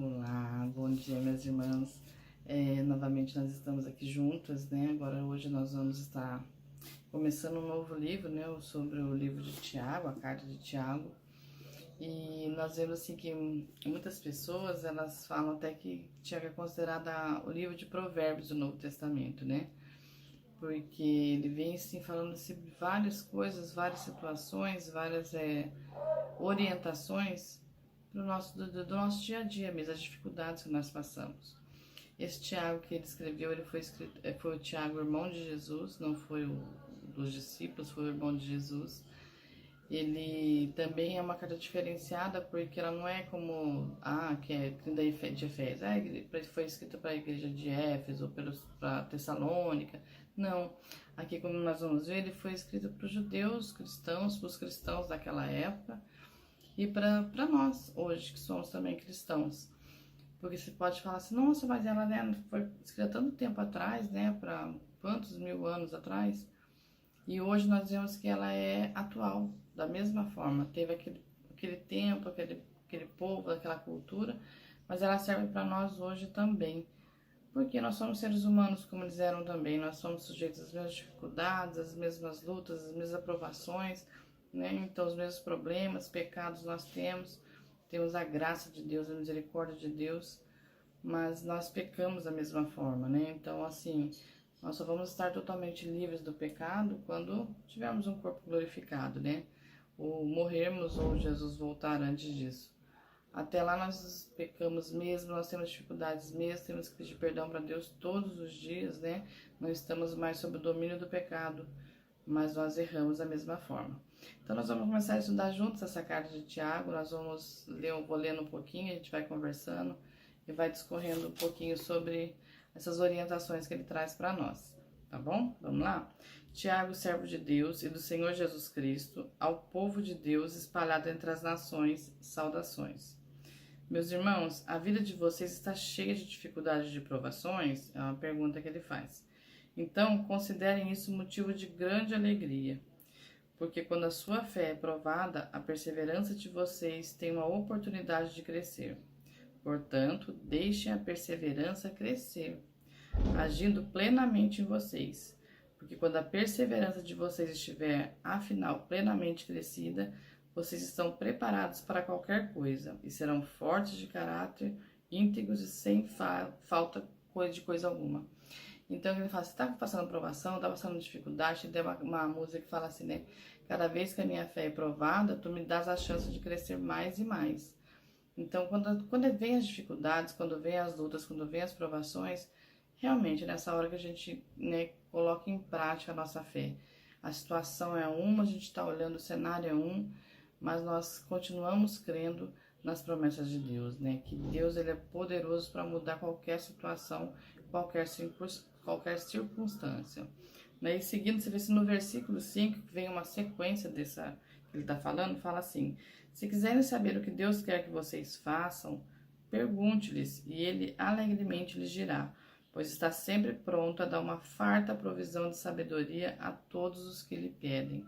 Olá, bom dia, minhas irmãs. Novamente nós estamos aqui juntas, né? Agora hoje nós vamos estar começando um novo livro, né? Sobre o livro de Tiago, a carta de Tiago. E nós vemos assim que muitas pessoas, elas falam até que Tiago é considerado o livro de Provérbios do Novo Testamento, né? Porque ele vem assim falando sobre várias coisas, várias situações, várias orientações do nosso dia a dia mesmo, as dificuldades que nós passamos. Esse Tiago que ele escreveu, ele foi o Tiago, irmão de Jesus, não foi o dos discípulos, foi o irmão de Jesus. Ele também é uma carta diferenciada porque ela não é como que é de Efésios, foi escrita para a igreja de Éfeso, para Tessalônica. Não, aqui como nós vamos ver, ele foi escrito para os judeus cristãos, para os cristãos daquela época, e para nós hoje, que somos também cristãos. Porque você pode falar assim, nossa, mas ela, né, foi escrita tanto tempo atrás, né, para quantos mil anos atrás, e hoje nós vemos que ela é atual, da mesma forma. Teve aquele tempo, aquele povo, aquela cultura, mas ela serve para nós hoje também. Porque nós somos seres humanos, como eles eram também, nós somos sujeitos às mesmas dificuldades, às mesmas lutas, às mesmas aprovações, né? Então, os mesmos problemas, pecados nós temos a graça de Deus, a misericórdia de Deus, mas nós pecamos da mesma forma, né? Então, assim, nós só vamos estar totalmente livres do pecado quando tivermos um corpo glorificado, né? Ou morrermos ou Jesus voltar antes disso. Até lá nós pecamos mesmo, nós temos dificuldades mesmo, temos que pedir perdão para Deus todos os dias, né? Não estamos mais sob o domínio do pecado, mas nós erramos da mesma forma. Então nós vamos começar a estudar juntos essa carta de Tiago, nós vamos ler, eu vou lendo um pouquinho, a gente vai conversando e vai discorrendo um pouquinho sobre essas orientações que ele traz para nós, tá bom? Vamos lá? Tiago, servo de Deus e do Senhor Jesus Cristo, ao povo de Deus espalhado entre as nações, saudações. Meus irmãos, a vida de vocês está cheia de dificuldades e de provações? É uma pergunta que ele faz. Então, considerem isso motivo de grande alegria, porque quando a sua fé é provada, a perseverança de vocês tem uma oportunidade de crescer. Portanto, deixem a perseverança crescer, agindo plenamente em vocês, porque quando a perseverança de vocês estiver, afinal, plenamente crescida, vocês estão preparados para qualquer coisa e serão fortes de caráter, íntegros e sem falta de coisa alguma. Então ele fala, você está passando provação, está passando dificuldade, tem uma música que fala assim, né? Cada vez que a minha fé é provada, tu me dás a chance de crescer mais e mais. Então quando vem as dificuldades, quando vem as lutas, quando vem as provações, realmente nessa hora que a gente, né, coloca em prática a nossa fé. A situação é uma, a gente está olhando, o cenário é um, mas nós continuamos crendo nas promessas de Deus, né? Que Deus, ele é poderoso para mudar qualquer situação, qualquer circunstância. Né? E seguindo, você vê se no versículo 5 vem uma sequência dessa que ele está falando, fala assim: se quiserem saber o que Deus quer que vocês façam, pergunte-lhes e ele alegremente lhes dirá, pois está sempre pronto a dar uma farta provisão de sabedoria a todos os que lhe pedem.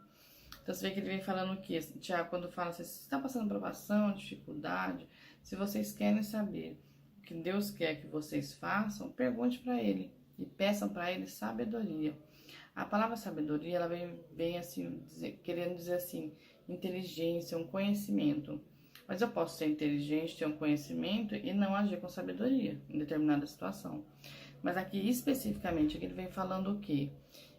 Então você vê que ele vem falando o quê? Tiago, quando fala assim, se está passando provação, dificuldade, se vocês querem saber o que Deus quer que vocês façam, pergunte para ele e peçam para ele sabedoria. A palavra sabedoria, ela vem assim, querendo dizer assim, inteligência, um conhecimento. Mas eu posso ser inteligente, ter um conhecimento e não agir com sabedoria em determinada situação. Mas aqui especificamente, aqui ele vem falando o quê?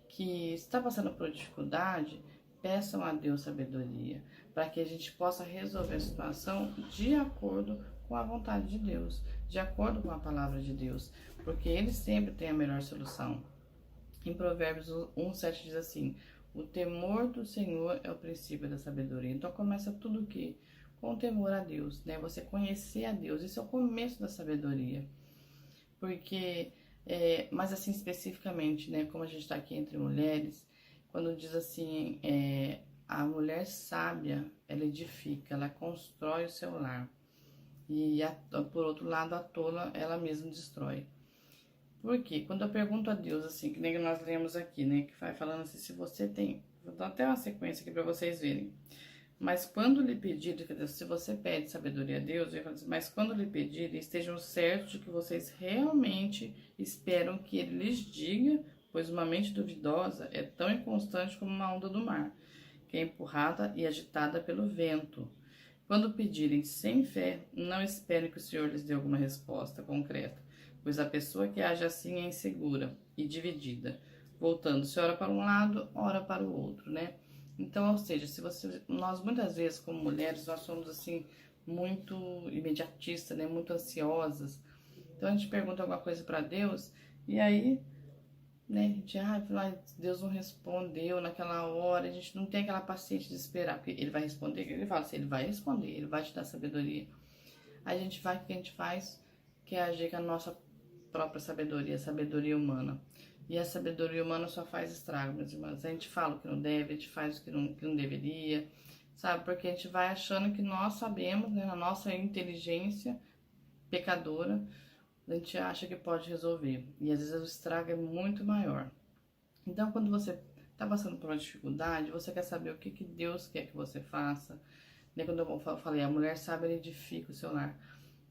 Que se está passando por dificuldade, peçam a Deus sabedoria, para que a gente possa resolver a situação de acordo com a vontade de Deus, de acordo com a palavra de Deus, porque Ele sempre tem a melhor solução. Em Provérbios 1:7 diz assim, o temor do Senhor é o princípio da sabedoria. Então começa tudo o quê? Com o temor a Deus, né? Você conhecer a Deus, isso é o começo da sabedoria. Porque, mas assim especificamente, né? Como a gente está aqui entre mulheres, quando diz assim, a mulher sábia, ela edifica, ela constrói o seu lar. E por outro lado, a tola, ela mesma destrói. Por quê? Quando eu pergunto a Deus, assim, que nem nós lemos aqui, né? Que vai falando assim, se você tem... Vou dar até uma sequência aqui para vocês verem. Mas quando lhe pedirem, quer dizer, se você pede sabedoria a Deus, ele fala assim, mas quando lhe pedirem, estejam certos de que vocês realmente esperam que ele lhes diga, pois uma mente duvidosa é tão inconstante como uma onda do mar, que é empurrada e agitada pelo vento. Quando pedirem sem fé, não esperem que o Senhor lhes dê alguma resposta concreta, pois a pessoa que age assim é insegura e dividida, voltando, se ora para um lado, ora para o outro, né? Então, ou seja, se você, nós muitas vezes como mulheres, nós somos assim muito imediatistas, né, muito ansiosas. Então a gente pergunta alguma coisa para Deus e aí, né, a gente, Deus não respondeu naquela hora, a gente não tem aquela paciência de esperar, porque ele vai responder, ele fala assim, ele vai responder, ele vai te dar sabedoria. Aí a gente vai, o que a gente faz? Que é agir com a nossa própria sabedoria, sabedoria humana. E a sabedoria humana só faz estrago, meus irmãos. A gente fala o que não deve, a gente faz o que não deveria, sabe? Porque a gente vai achando que nós sabemos, né? Na nossa inteligência pecadora, a gente acha que pode resolver. E às vezes o estrago é muito maior. Então, quando você está passando por uma dificuldade, você quer saber o que, que Deus quer que você faça. Né? Quando eu falei, a mulher sabe, ela edifica o seu lar.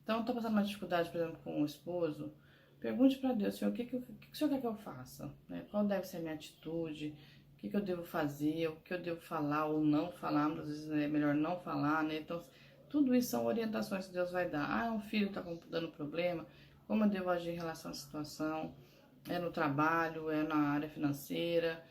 Então, está passando uma dificuldade, por exemplo, com o esposo, pergunte para Deus, Senhor, o que o Senhor quer que eu faça? Né? Qual deve ser a minha atitude? O que eu devo fazer? O que eu devo falar ou não falar? Muitas vezes é melhor não falar, né? Então, tudo isso são orientações que Deus vai dar. Ah, um filho está dando problema, como eu devo agir em relação à situação? É no trabalho, é na área financeira,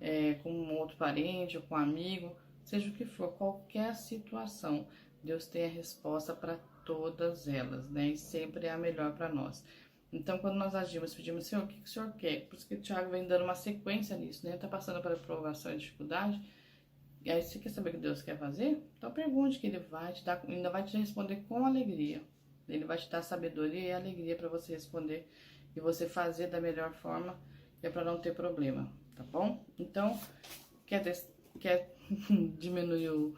é com um outro parente ou com um amigo, seja o que for, qualquer situação, Deus tem a resposta para todas elas, né? E sempre é a melhor para nós. Então, quando nós agimos, pedimos, Senhor, o que o Senhor quer? Por isso que o Tiago vem dando uma sequência nisso, né? Está passando pela provação e dificuldade. E aí, você quer saber o que Deus quer fazer? Então, pergunte que Ele vai te dar, ainda vai te responder com alegria. Ele vai te dar sabedoria e alegria para você responder e você fazer da melhor forma, que é para não ter problema, tá bom? Então, quer diminuir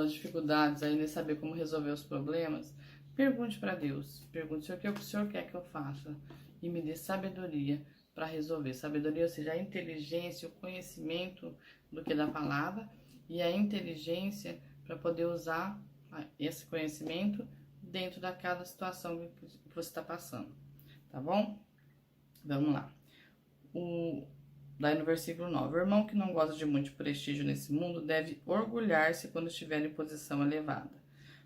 as dificuldades aí, né? Saber como resolver os problemas? Pergunte para Deus, pergunte o que o Senhor quer que eu faça e me dê sabedoria para resolver. Sabedoria, ou seja, a inteligência, o conhecimento do que da palavra e a inteligência para poder usar esse conhecimento dentro da cada situação que você está passando, tá bom? Vamos lá. Daí no versículo 9, o irmão que não gosta de muito prestígio nesse mundo deve orgulhar-se quando estiver em posição elevada.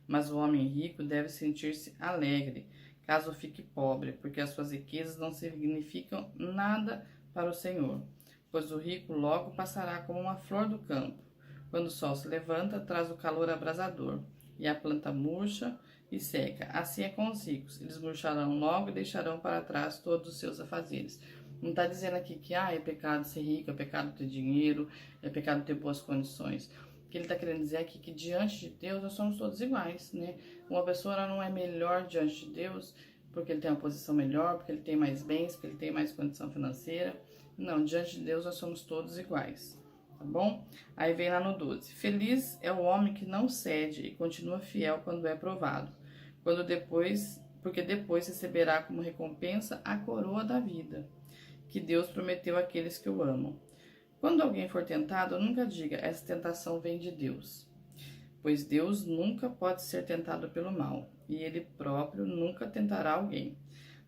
Mas o homem rico deve sentir-se alegre, caso fique pobre, porque as suas riquezas não significam nada para o Senhor. Pois o rico logo passará como uma flor do campo. Quando o sol se levanta, traz o calor abrasador, e a planta murcha e seca. Assim é com os ricos. Eles murcharão logo e deixarão para trás todos os seus afazeres. Não está dizendo aqui que é pecado ser rico, é pecado ter dinheiro, é pecado ter boas condições. O que ele está querendo dizer aqui é que diante de Deus nós somos todos iguais, né? Uma pessoa ela não é melhor diante de Deus porque ele tem uma posição melhor, porque ele tem mais bens, porque ele tem mais condição financeira. Não, diante de Deus nós somos todos iguais, tá bom? Aí vem lá no 12. Feliz é o homem que não cede e continua fiel quando é provado, porque depois receberá como recompensa a coroa da vida, que Deus prometeu àqueles que o amam. Quando alguém for tentado, nunca diga, essa tentação vem de Deus, pois Deus nunca pode ser tentado pelo mal, e Ele próprio nunca tentará alguém.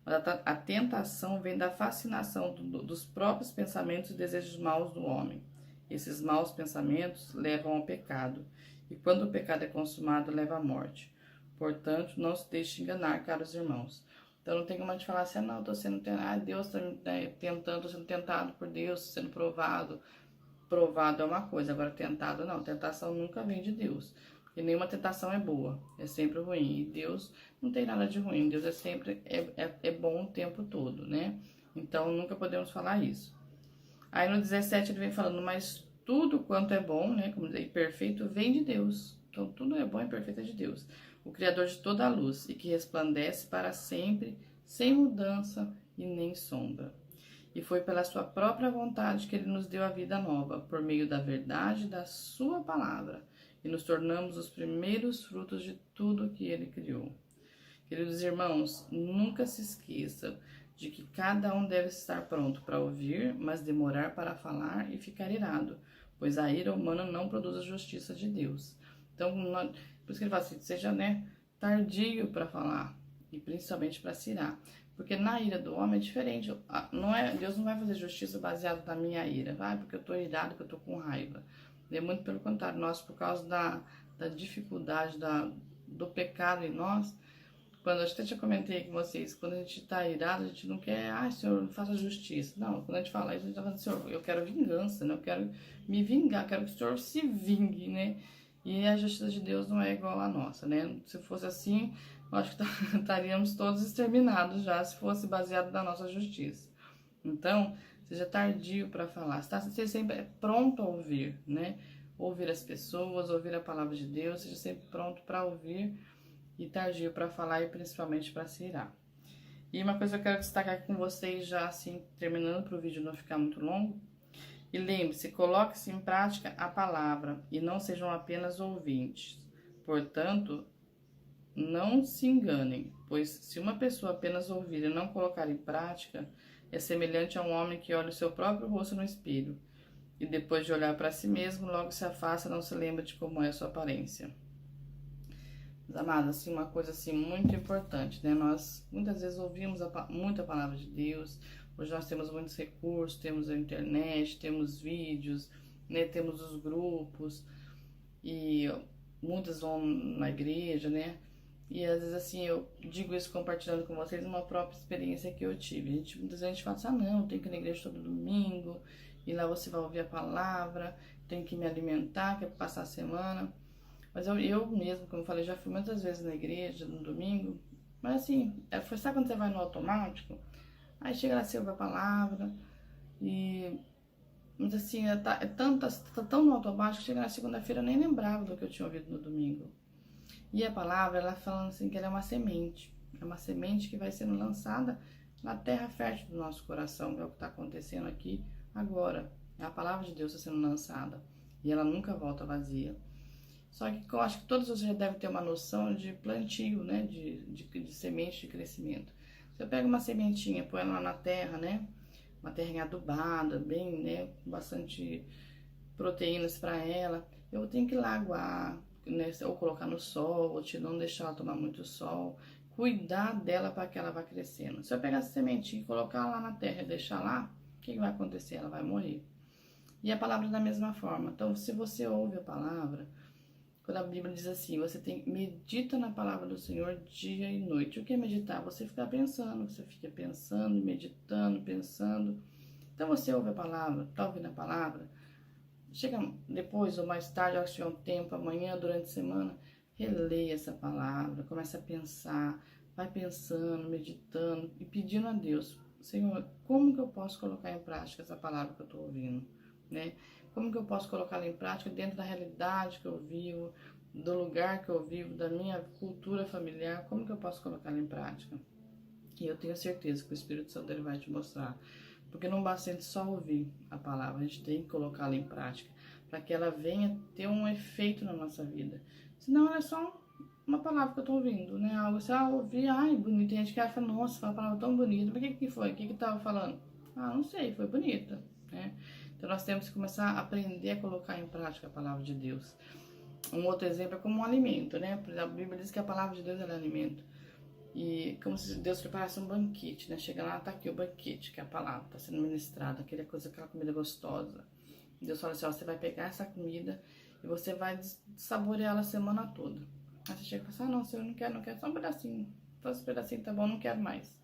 Mas a tentação vem da fascinação dos próprios pensamentos e desejos maus do homem. Esses maus pensamentos levam ao pecado, e quando o pecado é consumado, leva à morte. Portanto, não se deixe enganar, caros irmãos. Então não tem como a gente falar assim, não, estou sendo tentado, Deus está me tentando, estou sendo tentado por Deus, sendo provado. Provado é uma coisa, agora tentado não. Tentação nunca vem de Deus. E nenhuma tentação é boa, é sempre ruim. E Deus não tem nada de ruim, Deus é sempre bom o tempo todo, né? Então nunca podemos falar isso. Aí no 17 ele vem falando, mas tudo quanto é bom, né? Como dizer, perfeito, vem de Deus. Então tudo é bom e perfeito é de Deus, o Criador de toda a luz, e que resplandece para sempre, sem mudança e nem sombra. E foi pela sua própria vontade que ele nos deu a vida nova, por meio da verdade da sua palavra, e nos tornamos os primeiros frutos de tudo que ele criou. Queridos irmãos, nunca se esqueça de que cada um deve estar pronto para ouvir, mas demorar para falar e ficar irado, pois a ira humana não produz a justiça de Deus. Então, por isso que ele fala assim, seja, né, tardio para falar, e principalmente para se irar. Porque na ira do homem é diferente. Deus não vai fazer justiça baseada na minha ira, vai, porque eu tô irado, porque eu tô com raiva. É muito pelo contrário, nós, por causa da dificuldade, do pecado em nós, quando eu até já comentei com vocês, quando a gente tá irado, a gente não quer, Senhor, faça justiça. Não, quando a gente fala isso, a gente tá falando, Senhor, eu quero vingança, né? Eu quero me vingar, quero que o Senhor se vingue, né? E a justiça de Deus não é igual à nossa, né? Se fosse assim, eu acho que estaríamos todos exterminados já, se fosse baseado na nossa justiça. Então, seja tardio para falar, seja sempre pronto a ouvir, né? Ouvir as pessoas, ouvir a palavra de Deus, seja sempre pronto para ouvir e tardio para falar e principalmente para se irar. E uma coisa que eu quero destacar aqui com vocês, já assim, terminando para o vídeo não ficar muito longo. E lembre-se, coloque-se em prática a palavra e não sejam apenas ouvintes. Portanto, não se enganem, pois se uma pessoa apenas ouvir e não colocar em prática, é semelhante a um homem que olha o seu próprio rosto no espelho e depois de olhar para si mesmo, logo se afasta e não se lembra de como é a sua aparência. Meus amados, assim, uma coisa assim muito importante, né? Nós muitas vezes ouvimos muita palavra de Deus. Hoje nós temos muitos recursos, temos a internet, temos vídeos, né? Temos os grupos e muitas vão na igreja, né? E às vezes assim, eu digo isso compartilhando com vocês uma própria experiência que eu tive. Muitas vezes a gente fala assim, não, tem que ir na igreja todo domingo, e lá você vai ouvir a palavra, tem que me alimentar, que é passar a semana. Mas eu mesmo, como eu falei, já fui muitas vezes na igreja, no domingo. Mas assim, sabe quando você vai no automático? Aí chega lá, você ouve a palavra. Mas assim, tá tão no automático que chega na segunda-feira eu nem lembrava do que eu tinha ouvido no domingo. E a palavra, ela falando assim que ela é uma semente. É uma semente que vai sendo lançada na terra fértil do nosso coração, que é o que está acontecendo aqui agora. A palavra de Deus está sendo lançada. E ela nunca volta vazia. Só que eu acho que todos vocês já devem ter uma noção de plantio, né? De semente de crescimento. Você pega uma sementinha, põe ela na terra, né? Uma terrinha adubada, bem, né? Com bastante proteínas para ela. Eu tenho que ir lá aguar, né? Ou colocar no sol, ou não deixar ela tomar muito sol. Cuidar dela para que ela vá crescendo. Se eu pegar essa sementinha e colocar lá na terra e deixar lá, o que vai acontecer? Ela vai morrer. E a palavra da mesma forma. Então, se você ouve a palavra, quando a Bíblia diz assim, medita na palavra do Senhor dia e noite. O que é meditar? Você fica pensando, meditando, pensando. Então você ouve a palavra, tá ouvindo a palavra. Chega depois ou mais tarde, se tiver um tempo, amanhã, durante a semana, releia essa palavra, começa a pensar, vai pensando, meditando e pedindo a Deus, Senhor, como que eu posso colocar em prática essa palavra que eu estou ouvindo, né? Como que eu posso colocá-la em prática dentro da realidade que eu vivo, do lugar que eu vivo, da minha cultura familiar, como que eu posso colocá-la em prática? E eu tenho certeza que o Espírito Santo ele vai te mostrar. Porque não basta a gente só ouvir a palavra, a gente tem que colocá-la em prática, para que ela venha ter um efeito na nossa vida. Senão ela é só uma palavra que eu tô ouvindo, né? Algo assim, ouvi, bonito. Tem gente que acha, nossa, foi uma palavra tão bonita. Mas o que foi? O que tava falando? Não sei, foi bonita, né? Então nós temos que começar a aprender a colocar em prática a palavra de Deus. Um outro exemplo é como um alimento, né? A Bíblia diz que a palavra de Deus é alimento. E como se Deus preparasse um banquete, né? Chega lá, tá aqui o banquete, que é a palavra, tá sendo ministrada, aquela comida gostosa. Deus fala assim, você vai pegar essa comida e você vai saboreá-la a semana toda. Aí você chega e fala assim, não, Senhor, eu não quero, só um pedacinho. Só esse pedacinho tá bom, não quero mais.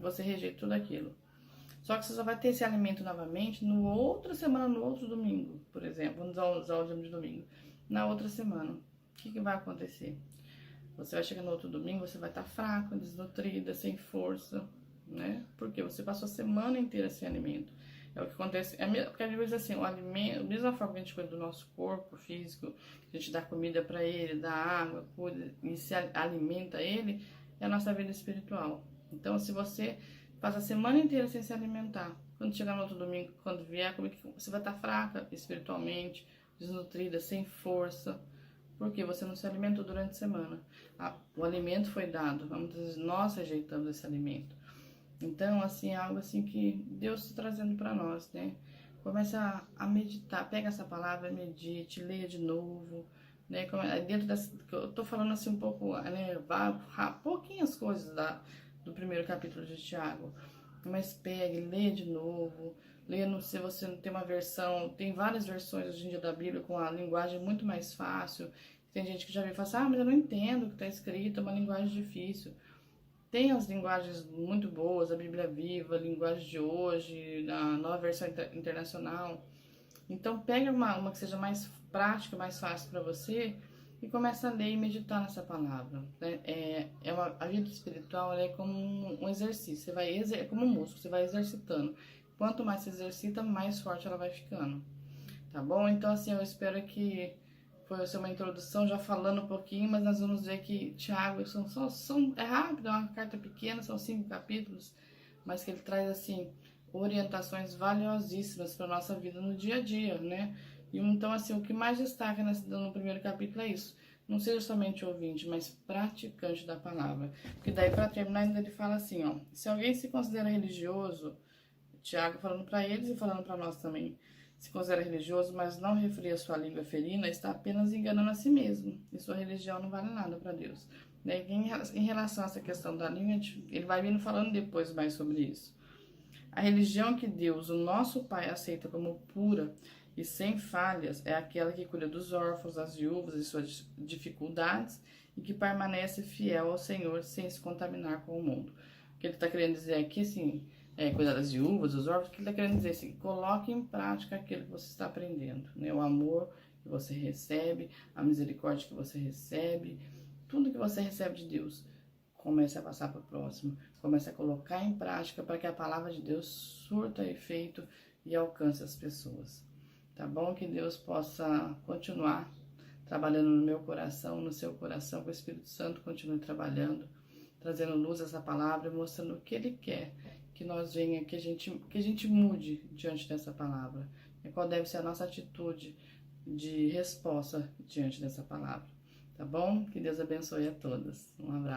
Você rejeita tudo aquilo. Só que você só vai ter esse alimento novamente no outra semana, no outro domingo, por exemplo. Vamos usar o dia de domingo. Na outra semana, o que vai acontecer? Você vai chegar no outro domingo, você vai estar fraca, desnutrida, sem força, né? Porque você passou a semana inteira sem alimento. É o que acontece, porque às vezes assim, o alimento, da mesma forma que a gente cuida do nosso corpo físico, a gente dá comida para ele, dá água, cuida e se alimenta ele, é a nossa vida espiritual. Então, se você passa a semana inteira sem se alimentar, quando chegar no outro domingo, quando vier, você vai estar fraca espiritualmente, desnutrida, sem força, porque você não se alimentou durante a semana. O alimento foi dado, muitas vezes nós rejeitamos esse alimento. Então, assim, é algo assim que Deus está trazendo para nós, né? Começa a meditar, pega essa palavra, medite, leia de novo, né? Dentro dessa, eu tô falando assim um pouco, né? Pouquinhas coisas do primeiro capítulo de Tiago, mas pegue, leia de novo, leia, se você não tem uma versão, tem várias versões hoje em dia da Bíblia com a linguagem muito mais fácil. Tem gente que já vem e fala assim, mas eu não entendo o que está escrito, é uma linguagem difícil. Tem as linguagens muito boas, a Bíblia Viva, a linguagem de hoje, a nova versão internacional. Então, pega uma que seja mais prática, mais fácil para você e começa a ler e meditar nessa palavra. Né? A vida espiritual é como um exercício, é como um músculo, você vai exercitando. Quanto mais você exercita, mais forte ela vai ficando. Tá bom? Então, assim, eu espero que foi uma introdução já falando um pouquinho, mas nós vamos ver que Tiago é rápido, é uma carta pequena, são 5 capítulos, mas que ele traz, assim, orientações valiosíssimas para nossa vida no dia a dia, né? E então, assim, o que mais destaca no primeiro capítulo é isso. Não seja somente ouvinte, mas praticante da palavra. Porque daí, para terminar, ainda ele fala assim, ó, se alguém se considera religioso, Tiago falando para eles e falando para nós também, se considera religioso, mas não refreia sua língua ferina, está apenas enganando a si mesmo. E sua religião não vale nada para Deus. Em relação a essa questão da língua, ele vai vindo falando depois mais sobre isso. A religião que Deus, o nosso Pai, aceita como pura e sem falhas é aquela que cuida dos órfãos, das viúvas e suas dificuldades e que permanece fiel ao Senhor sem se contaminar com o mundo. O que ele está querendo dizer aqui, assim, cuidar das viúvas, dos órfãos, o que ele está querendo dizer assim, coloque em prática aquilo que você está aprendendo, né? O amor que você recebe, a misericórdia que você recebe, tudo que você recebe de Deus. Comece a passar para o próximo, comece a colocar em prática para que a palavra de Deus surta efeito e alcance as pessoas. Tá bom? Que Deus possa continuar trabalhando no meu coração, no seu coração, que o Espírito Santo continue trabalhando, trazendo luz a essa palavra, mostrando o que Ele quer que nós venha, que a gente mude diante dessa palavra. E qual deve ser a nossa atitude de resposta diante dessa palavra. Tá bom? Que Deus abençoe a todos. Um abraço.